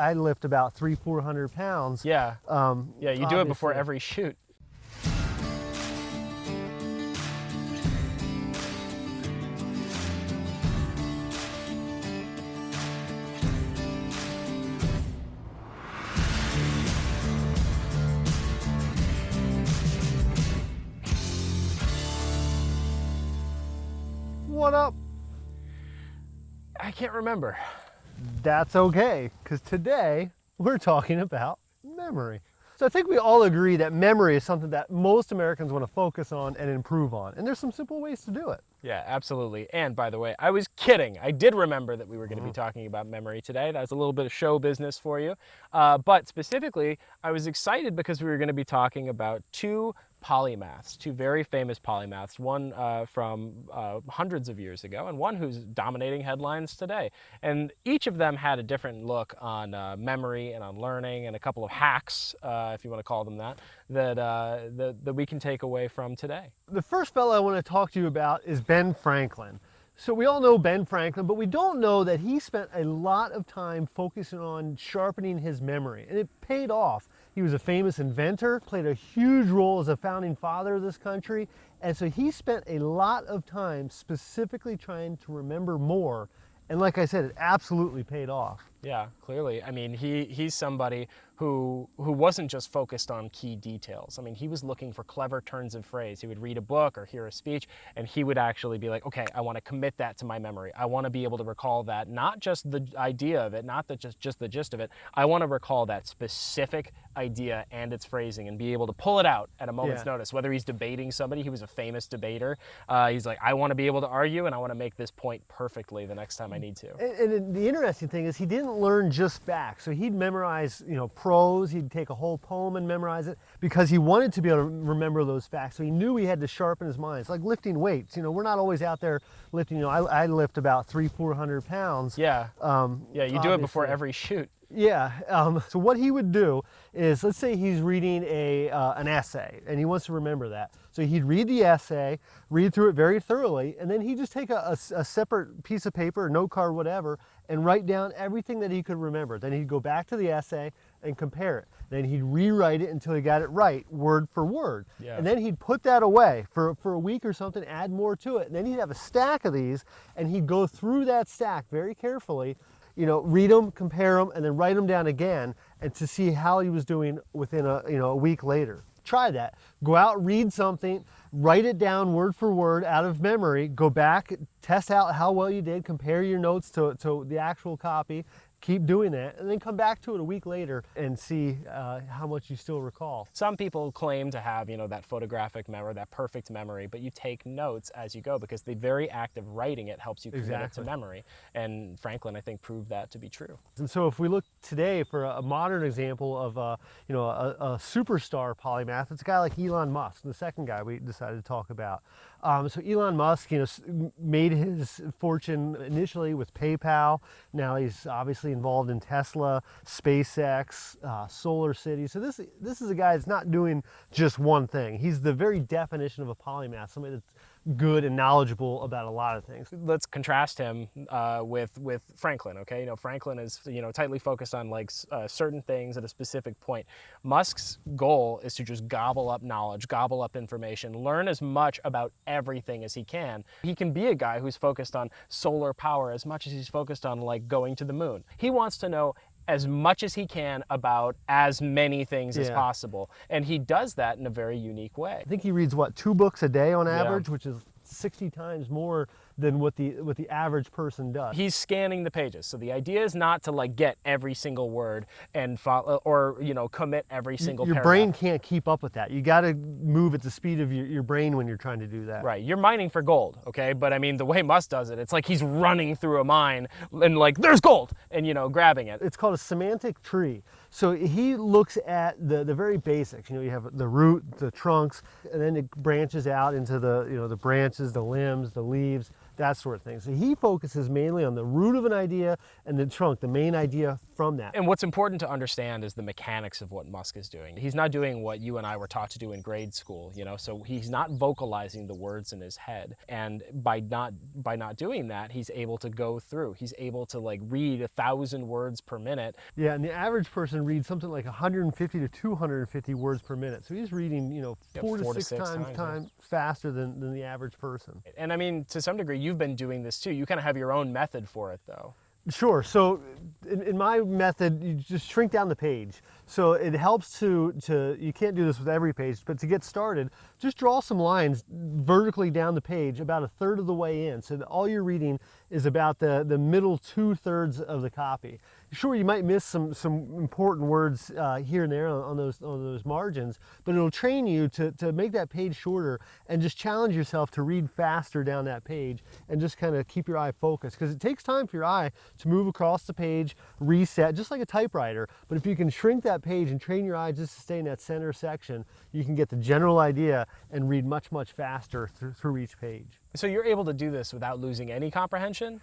I lift about 300-400 pounds. Yeah. Yeah, you do it before obviously. every shoot. What up? I can't remember. That's okay, because today we're talking about memory. So I think we all agree that memory is something that most Americans want to focus on and improve on. And there's some simple ways to do it. Yeah, absolutely. And by the way, I was kidding. I did remember that we were going to be talking about memory today. That was a little bit of show business for you. But specifically, I was excited because we were going to be talking about two polymaths, two very famous polymaths, one from hundreds of years ago and one who's dominating headlines today. And each of them had a different look on memory and on learning, and a couple of hacks, if you want to call them that, that we can take away from today. The first fellow I want to talk to you about is Ben Franklin. So we all know Ben Franklin, but we don't know that he spent a lot of time focusing on sharpening his memory, and it paid off. He was a famous inventor, played a huge role as a founding father of this country, and so he spent a lot of time specifically trying to remember more, and like I said, it absolutely paid off. Yeah, clearly. I mean, he's somebody who wasn't just focused on key details. I mean, he was looking for clever turns of phrase. He would read a book or hear a speech, and he would actually be like, okay, I want to commit that to my memory. I want to be able to recall that, not just the idea of it, not just the gist of it. I want to recall that specific idea and its phrasing and be able to pull it out at a moment's notice. Whether he's debating somebody, he was a famous debater. He's like, I want to be able to argue, and I want to make this point perfectly the next time I need to. And the interesting thing is he didn't learn just facts. So he'd memorize, prose. He'd take a whole poem and memorize it because he wanted to be able to remember those facts. So he knew he had to sharpen his mind. It's like lifting weights. We're not always out there lifting. I lift about 300-400 pounds. Yeah. Yeah, you do it before obviously. every shoot. Yeah. So what he would do is, let's say he's reading an essay and he wants to remember that. So he'd read the essay, read through it very thoroughly, and then he'd just take a separate piece of paper, a note card, whatever, and write down everything that he could remember. Then he'd go back to the essay and compare it. Then he'd rewrite it until he got it right, word for word. Yeah. And then he'd put that away for a week or something, add more to it. And then he'd have a stack of these, and he'd go through that stack very carefully, read them, compare them, and then write them down again, and to see how he was doing within a week later. Try that. Go out, read something, write it down word for word out of memory, go back, test out how well you did, compare your notes to the actual copy, keep doing that, and then come back to it a week later and see how much you still recall. Some people claim to have, that photographic memory, that perfect memory, but you take notes as you go because the very act of writing it helps you commit it to memory. And Franklin, I think, proved that to be true. And so if we look today for a modern example of a superstar polymath, it's a guy like Elon Musk, the second guy we decided to talk about. So Elon Musk, made his fortune initially with PayPal. Now he's obviously involved in Tesla, SpaceX, Solar City. So this is a guy that's not doing just one thing. He's the very definition of a polymath, somebody that's good and knowledgeable about a lot of things. Let's contrast him with Franklin. Okay, Franklin is tightly focused on certain things at a specific point. Musk's goal is to just gobble up knowledge, gobble up information, learn as much about everything as he can. He can be a guy who's focused on solar power as much as he's focused on going to the moon. He wants to know as much as he can about as many things as possible. And he does that in a very unique way. I think he reads, 2 books a day on average, which is 60 times more than what the average person does. He's scanning the pages. So the idea is not to get every single word and follow, or commit every single your paragraph. brain can't keep up with that. You got to move at the speed of your brain when you're trying to do that. Right. You're mining for gold, okay? But I mean, the way Musk does it, it's like he's running through a mine and there's gold, and grabbing it. It's called a semantic tree. So he looks at the very basics. You have the root, the trunks, and then it branches out into the branches, the limbs, the leaves, that sort of thing. So he focuses mainly on the root of an idea and the trunk, the main idea from that. And what's important to understand is the mechanics of what Musk is doing. He's not doing what you and I were taught to do in grade school, you know, so he's not vocalizing the words in his head. And by not doing that, he's able to go through. He's able to like read 1,000 words per minute. Yeah, and the average person reads something like 150 to 250 words per minute. So he's reading, you know, four to six times faster than the average person. And I mean, to some degree, you've been doing this too. You kind of have your own method for it, though. Sure. So in my method, you just shrink down the page. So it helps to, you can't do this with every page, but to get started, just draw some lines vertically down the page about 1/3 of the way in. So that all you're reading is about the middle 2/3 of the copy. Sure, you might miss some important words here and there on those margins, but it'll train you to make that page shorter and just challenge yourself to read faster down that page and just kind of keep your eye focused, because it takes time for your eye to move across the page, reset, just like a typewriter. But if you can shrink that page and train your eye just to stay in that center section, you can get the general idea and read much faster through each page. So you're able to do this without losing any comprehension?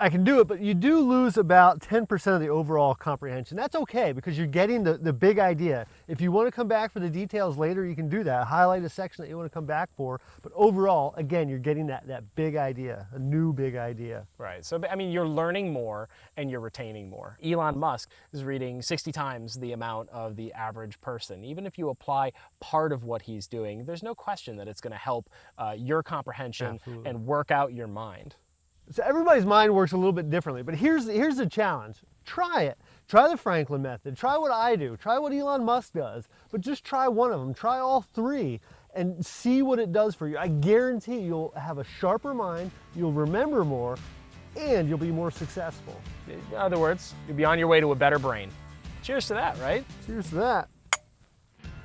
I can do it, but you do lose about 10% of the overall comprehension. That's okay, because you're getting the big idea. If you want to come back for the details later, you can do that. Highlight a section that you want to come back for. But overall, again, you're getting that big idea, a new big idea. Right. So, I mean, you're learning more and you're retaining more. Elon Musk is reading 60 times the amount of the average person. Even if you apply part of what he's doing, there's no question that it's going to help your comprehension Absolutely. and work out your mind. So everybody's mind works a little bit differently, but here's the challenge. Try it. Try the Franklin method. Try what I do. Try what Elon Musk does. But just try one of them. Try all three and see what it does for you. I guarantee you'll have a sharper mind, you'll remember more, and you'll be more successful. In other words, you'll be on your way to a better brain. Cheers to that, right? Cheers to that.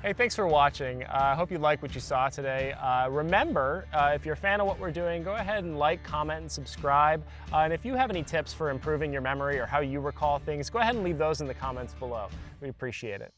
Hey, thanks for watching. I hope you like what you saw today. Remember, if you're a fan of what we're doing, go ahead and like, comment, and subscribe. And if you have any tips for improving your memory or how you recall things, go ahead and leave those in the comments below. We'd appreciate it.